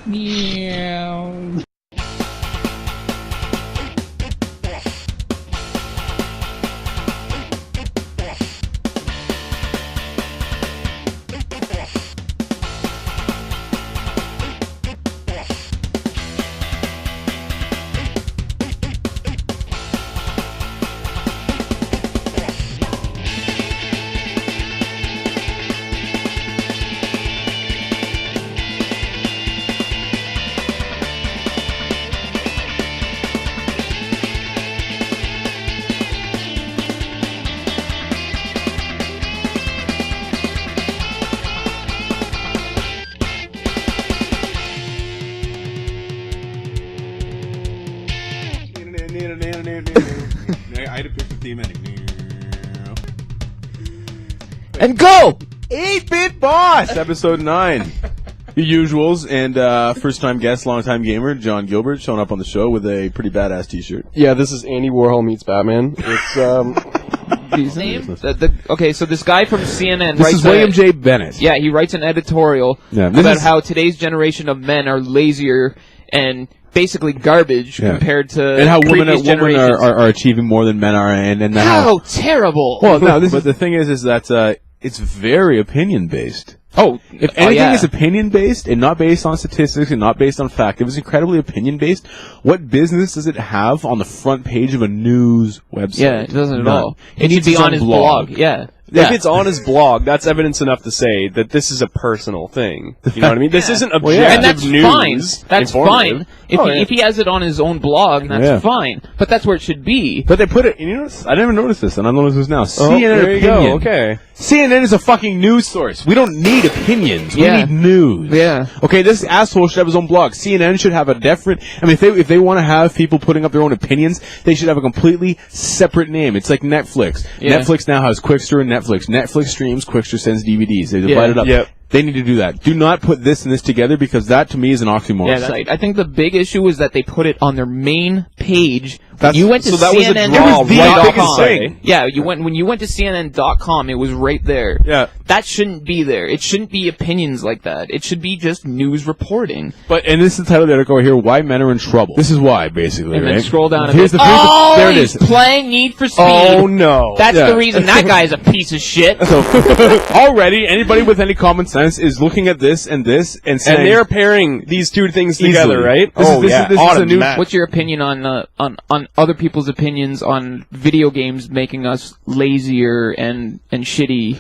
Meow. I had to pick the theme ending. And go! 8-Bit Boss, episode 9. The usuals, and first-time guest, long-time gamer, Jon Gilbert, showing up on the show with a pretty badass t-shirt. Yeah, this is Andy Warhol meets Batman. It's, His name? Okay, so this guy from CNN This writes is William J. Bennett. Yeah, he writes an editorial about how today's generation of men are lazier and basically garbage compared to and how women generations. are achieving more than men are, and how terrible! Well, no, but the thing is that it's very opinion based. Oh, if anything is opinion based and not based on statistics and not based on fact, if it's incredibly opinion based, what business does it have on the front page of a news website? Yeah, it doesn't at all. It needs to be on his blog. Yeah. If it's on his blog, that's evidence enough to say that this is a personal thing. You know what I mean? This isn't objective and that's news. Fine. That's fine. If he has it on his own blog, that's fine. But that's where it should be. But they put it. You know, I didn't even notice this, and I noticed this now. CNN there you opinion. go. Okay. CNN is a fucking news source. We don't need opinions. We Yeah. need news. Yeah. Okay, this asshole should have his own blog. CNN should have a different. I mean, if they want to have people putting up their own opinions, they should have a completely separate name. It's like Netflix. Yeah. Netflix now has Quickster and Netflix. Netflix streams, Quickster sends DVDs. They divide it up. Yep. They need to do that. Do not put this and this together, because that to me is an oxymoron. Yeah, that's right. I think the big issue is that they put it on their main page. That's- You went to so that was a CNN. draw It was the right biggest off. thing. Yeah, when you went to CNN.com, it was right there. Yeah. That shouldn't be there. It shouldn't be opinions like that. It should be just news reporting. And this is the title of the article right here, Why Men Are in Trouble. This is why, basically, And right? then scroll down a Here's bit. the there it he's is. playing Need for Speed. Oh no. That's Yeah. the reason that guy's a piece of shit. Already, anybody with any common sense is looking at this and saying... And they're pairing these two things together, Easily. right? This is a new... What's your opinion on other people's opinions on video games making us lazier and shitty?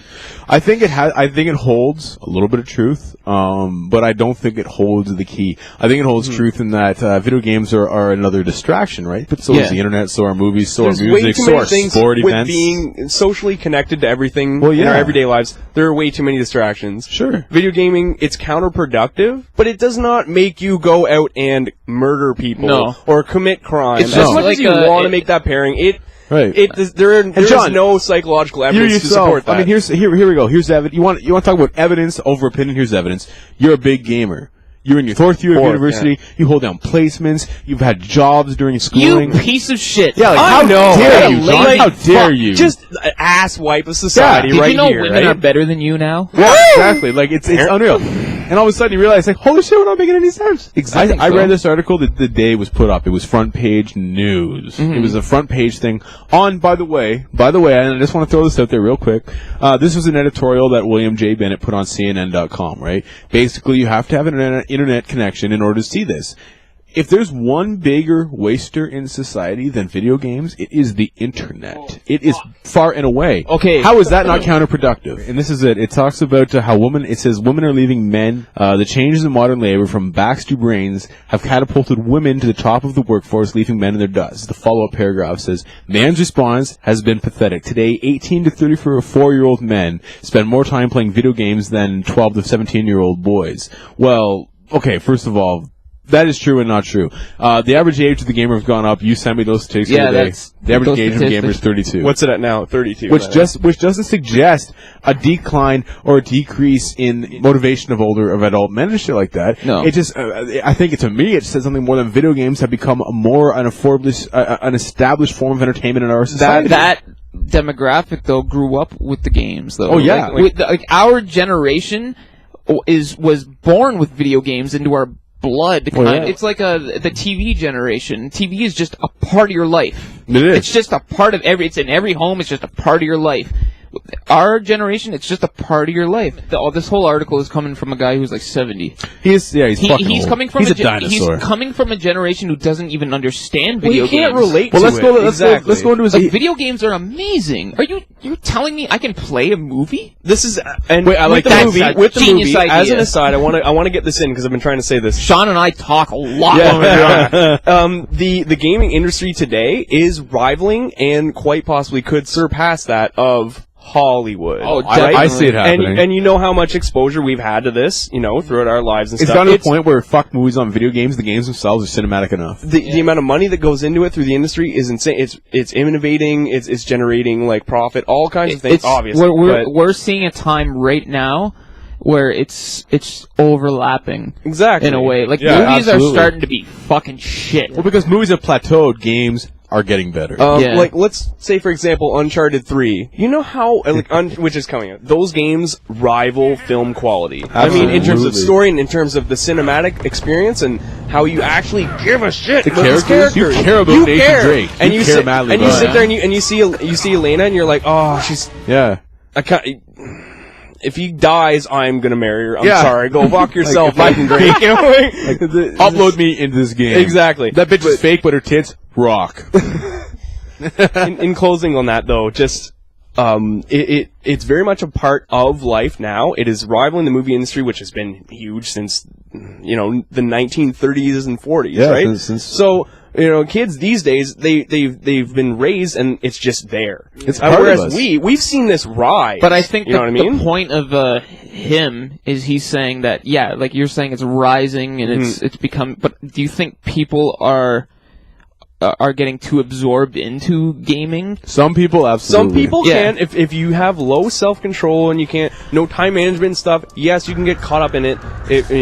I think it holds a little bit of truth, but I don't think it holds the key. I think it holds truth in that video games are another distraction, right? But so is the internet, so are movies, so There's are way music, too so many are things sport with events. being socially connected to everything in yeah. our everyday lives. There are way too many distractions. Sure. Video gaming, it's counterproductive, but it does not make you go out and murder people or commit crime. It's As just much like as you want to make that pairing, Right. There is John, no psychological evidence to support that. I mean, here we go. Here's evidence. You want to talk about evidence over opinion? Here's evidence. You're a big gamer. You're in your fourth year of university. Yeah. You hold down placements. You've had jobs during schooling. You piece of shit. Yeah, like, how dare you, John? How dare you? Just ass wipe of society Did right you know here, women right? are better than you now? Yeah, exactly. Like, it's unreal. And all of a sudden you realize, like, holy shit, we're not making any sense. Exactly. I read this article the day it was put up. It was front page news. It was a front page thing on, by the way, and I just want to throw this out there real quick. This was an editorial that William J. Bennett put on CNN.com, right? Basically, you have to have an internet connection in order to see this. If there's one bigger waster in society than video games, it is the internet. It is far and away. Okay. How is that not counterproductive? And this is it. It talks about it says women are leaving men. The changes in modern labor from backs to brains have catapulted women to the top of the workforce, leaving men in their dust. The follow-up paragraph says, man's response has been pathetic. Today, 18 to 34-year-old men spend more time playing video games than 12 to 17-year-old boys. Well, okay, first of all, that is true and not true. The average age of the gamer has gone up. You sent me those statistics the other day. The average age of the gamer is 32. What's it at now? 32. Which doesn't suggest a decline or a decrease in motivation of adult men and shit like that. No. It just, I think to me, it says something more than video games have become an established form of entertainment in our society. That demographic though grew up with the games though. Oh yeah. Like our generation was born with video games into our blood. Yeah. It's like the TV generation. TV is just a part of your life. It is. It's just a part of it's in every home. It's just a part of your life. Our generation, it's just a part of your life. This whole article is coming from a guy who's like 70. He's fucking he's old. coming from he's a dinosaur. He's coming from a generation who doesn't even understand video games. We can't relate well, to let's it. go. Let's go into his. Like, video games are amazing. You're telling me I can play a movie? This is and wait, I like with the movie. that. With the Genius movie, idea. as an aside, I want to get this in because I've been trying to say this. Sean and I talk a lot. The gaming industry today is rivaling and quite possibly could surpass that of Hollywood. Oh, right? I see it happening. And you know how much exposure we've had to this, throughout our lives and It's stuff. gotten to the point where fuck movies on video games. The games themselves are cinematic enough. The amount of money that goes into it through the industry is insane. It's innovating. It's generating like profit, all kinds of things. Obviously, we're seeing a time right now where it's overlapping. Exactly. In a way, like Yeah, movies absolutely. are starting to be fucking shit. Well, because movies have plateaued, games are getting better. Like, let's say, for example, Uncharted 3. You know how, which is coming out. Those games rival film quality. I mean, in terms of story and in terms of the cinematic experience and how you actually give a shit about these characters. You care about Nathan Drake. And you you care sit, madly and you about sit it. there and you see Elena and you're like, oh, she's... Yeah. I can't... If he dies, I'm gonna marry her. I'm Yeah. sorry. Go fuck yourself, Like, Nathan Drake. You know what I mean? Upload me into this game. Exactly. That bitch is fake, but her tits rock. In closing on that, though, just it's very much a part of life now. It is rivaling the movie industry, which has been huge since the 1930s and 40s, Yeah, right? since So kids these days they've been raised and it's just there. It's part whereas of us. we've seen this rise. But I think you know what I mean? the point of him is he's saying that like you're saying, it's rising and it's become. But do you think people are getting too absorbed into gaming? Some people absolutely. Some people can. If you have low self-control and you can't, no time management and stuff, yes, you can get caught up in it. If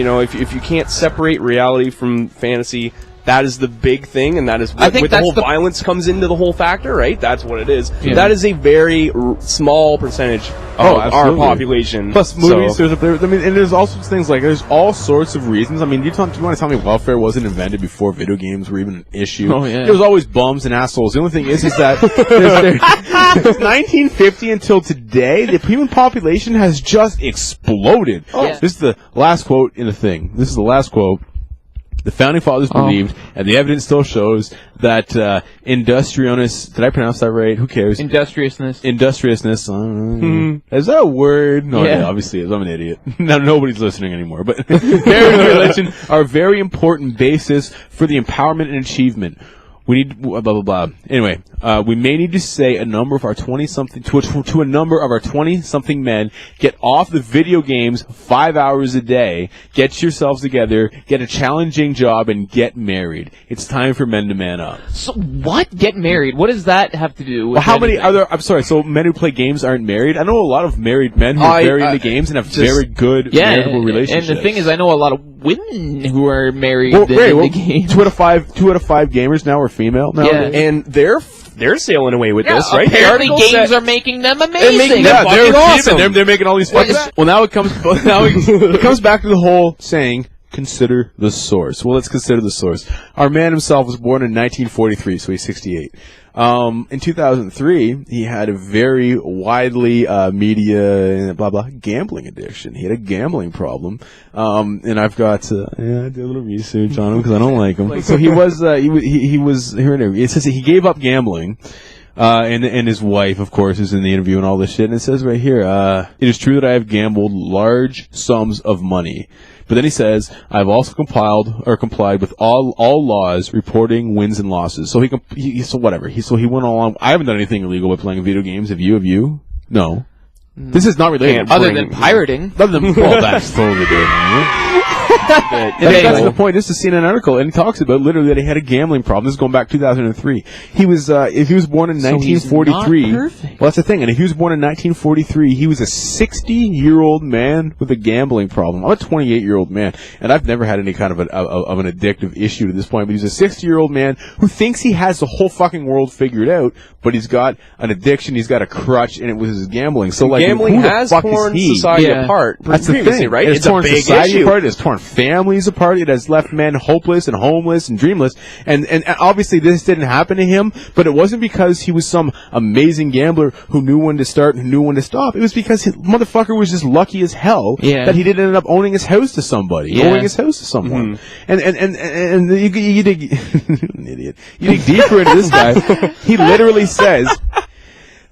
you can't separate reality from fantasy, that is the big thing, and that is I think with the whole violence comes into the whole factor, right? That's what it is. Yeah. That is a very small percentage of our absolutely. population. Plus movies, and there's all sorts of things there's all sorts of reasons. I mean, do you want to tell me welfare wasn't invented before video games were even an issue? Oh, yeah. There was always bums and assholes. The only thing is that since 1950 until today, the human population has just exploded. Yeah. This is the last quote in the thing. This is the last quote. The founding fathers believed, and the evidence still shows, that industriousness... Did I pronounce that right? Who cares? Industriousness. Industriousness. Is that a word? No, Yeah. it obviously is. I'm an idiot. Now nobody's listening anymore. But marriage and religion are a very important basis for the empowerment and achievement. We need blah blah blah. Anyway, we may need to say a number of our 20-something to a number of our 20-something men, get off the video games 5 hours a day, get yourselves together, get a challenging job, and get married. It's time for men to man up. So what? Get married? What does that have to do with Well, how many anything? other? I'm sorry. So men who play games aren't married. I know a lot of married men who are very into games and have very good maritable relationships. And the thing is, I know a lot of women who are married well, in well, the game. 2 out of 5 gamers now are female. Nowadays. And they're sailing away with this, right? Apparently The article games said- are making them amazing. making them fucking awesome. They're making all these fucking. Well, now it comes. It comes back to the whole saying. Consider the source. Well, let's consider the source. Our man himself was born in 1943, so he's 68. In 2003, he had a very widely media blah blah gambling addiction. He had a gambling problem, and I've got I did a little research on him because I don't like him. So he was here and there. It says that he gave up gambling. And his wife, of course, is in the interview and all this shit. And it says right here, it is true that I have gambled large sums of money. But then he says, I've also complied with all laws reporting wins and losses. So so whatever. He went along. I haven't done anything illegal by playing video games. Have you? No. This is not related. Other than pirating. Well, that's totally different. That's the point. This is seen in an article, and he talks about literally that he had a gambling problem. This is going back 2003. He was, if he was born in 1943, he's not perfect. well, that's the thing. And if he was born in 1943, he was a 60-year-old man with a gambling problem. I'm a 28-year-old man, and I've never had any kind of an addictive issue to this point. But he's a 60-year-old man who thinks he has the whole fucking world figured out, but he's got an addiction, he's got a crutch, and it was his gambling. So, like, gambling who the has fuck torn is he? society Yeah. apart. That's the previously, thing, right? It's a torn big society issue. apart. It's torn families apart. It has left men hopeless and homeless and dreamless. And obviously this didn't happen to him, but it wasn't because he was some amazing gambler who knew when to start and knew when to stop. It was because his motherfucker was just lucky as hell that he didn't end up owning his house to somebody, owing his house to someone. And you dig, an idiot. You dig deeper into this guy. He literally says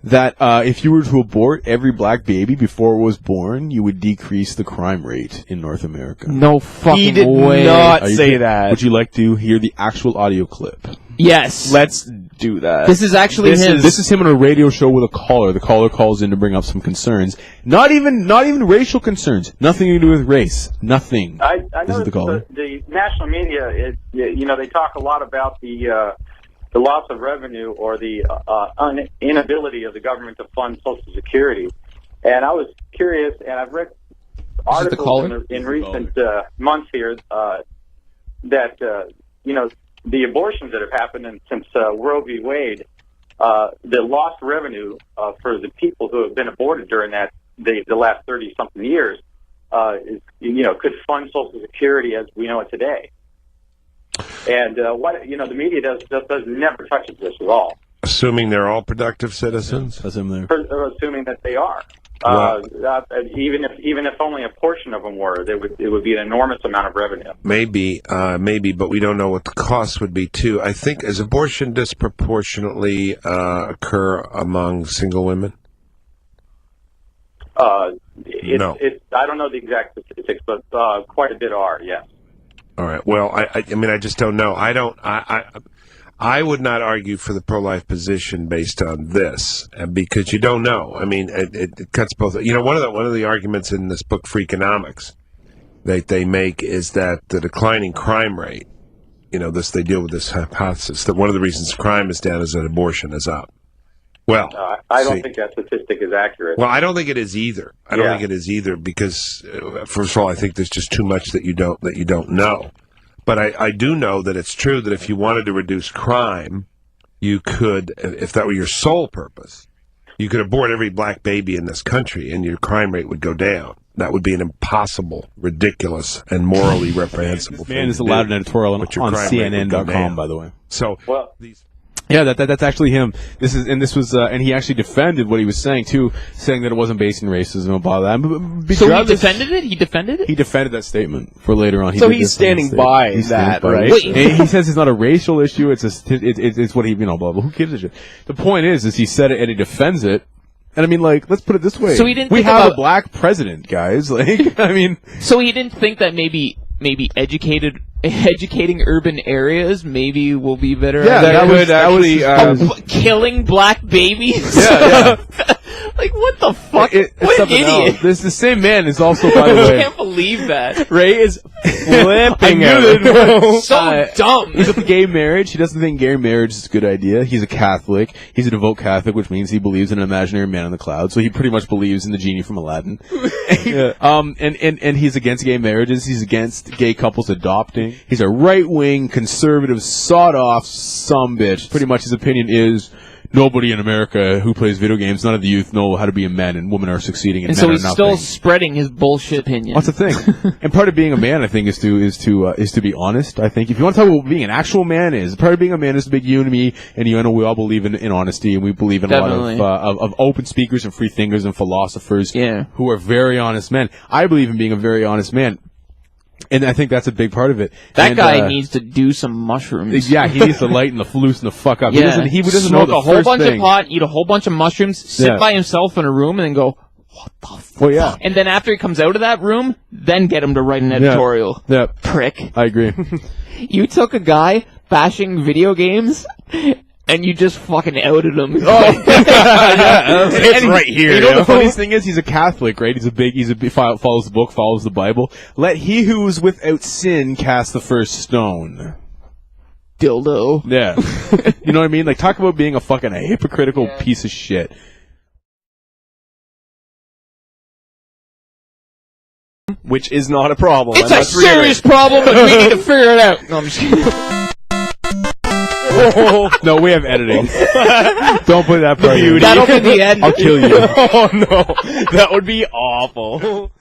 that if you were to abort every black baby before it was born, you would decrease the crime rate in North America. No fucking He did way. not say that. Would you like to hear the actual audio clip? Yes. Let's do that. This is actually him. This is him on a radio show with a caller. The caller calls in to bring up some concerns. Not even racial concerns. Nothing to do with race. Nothing. I This is the caller. the national media, they talk a lot about the loss of revenue or the inability of the government to fund Social Security. And I was curious, and I've read articles in recent months here that, the abortions that have happened since Roe v. Wade, the lost revenue for the people who have been aborted during the last 30-something years could fund Social Security as we know it today. And the media does never touches this at all. Assuming they're all productive citizens? That's him there. Assuming that they are. Wow. Even if only a portion of them were, it would be an enormous amount of revenue. Maybe, but we don't know what the cost would be, too. I think, does abortion disproportionately occur among single women? No. I don't know the exact statistics, but quite a bit are, yes. All right. Well, I mean, I just don't know. I would not argue for the pro-life position based on this, because you don't know. I mean, it cuts both. One of the arguments in this book, Freakonomics, that they make is that the declining crime rate, they deal with this hypothesis that one of the reasons crime is down is that abortion is up. Well, I don't think that statistic is accurate. Well, I don't think it is either. I don't think it is either because, first of all, I think there's just too much that you don't know. But I do know that it's true that if you wanted to reduce crime, you could, if that were your sole purpose, you could abort every black baby in this country and your crime rate would go down. That would be an impossible, ridiculous, and morally reprehensible thing. Man is allowed an editorial on CNN.com, CNN.com, by the way. So, yeah, that's actually him. And he actually defended what he was saying too, saying that it wasn't based in racism and blah that. So he defended it. He defended it. He defended that statement for later on. So he's standing by that, right? Wait. He says it's not a racial issue. It's what he blah blah. Who gives a shit? The point is he said it and he defends it. And I mean, let's put it this way. So he didn't. We have a black president, guys. So he didn't think that maybe educating urban areas maybe will be better. Yeah, that would actually killing black babies. Yeah. Like what the fuck? What an idiot! This the same man is also, by the way. I can't believe that. Ray is flipping out. So dumb. He's with gay marriage. He doesn't think gay marriage is a good idea. He's a Catholic. He's a devout Catholic, which means he believes in an imaginary man in the clouds. So he pretty much believes in the genie from Aladdin. And he's against gay marriages. He's against gay couples adopting. He's a right-wing, conservative, sawed-off sumbitch. Pretty much his opinion is nobody in America who plays video games, none of the youth know how to be a man, and women are succeeding. And so he's still spreading his bullshit opinion. That's the thing. And part of being a man, I think, is to be honest. I think if you want to talk about what being an actual man is, part of being a man is to be you and me, and you know we all believe in honesty, and we believe in Definitely. a lot of open speakers and free thinkers and philosophers who are very honest men. I believe in being a very honest man. And I think that's a big part of it. That guy needs to do some mushrooms. Yeah, he needs to lighten the loosen the fuck up. Yeah. He doesn't smoke know the a whole first bunch thing. of pot, eat a whole bunch of mushrooms, sit by himself in a room, and then go, what the fuck? Well, yeah. And then after he comes out of that room, then get him to write an editorial. Yeah. Prick. I agree. You took a guy bashing video games, and you just fucking outed him. It's right here. You know the funniest thing is he's a Catholic, right? Follows the book, follows the Bible. Let he who is without sin cast the first stone. Dildo. Yeah. You know what I mean? Talk about being a fucking hypocritical piece of shit. Which is not a problem. It's a serious problem, but we need to figure it out. No, I'm just kidding. No, we have editing. Don't put that part in. That'll be the end. I'll kill you. Oh no, that would be awful.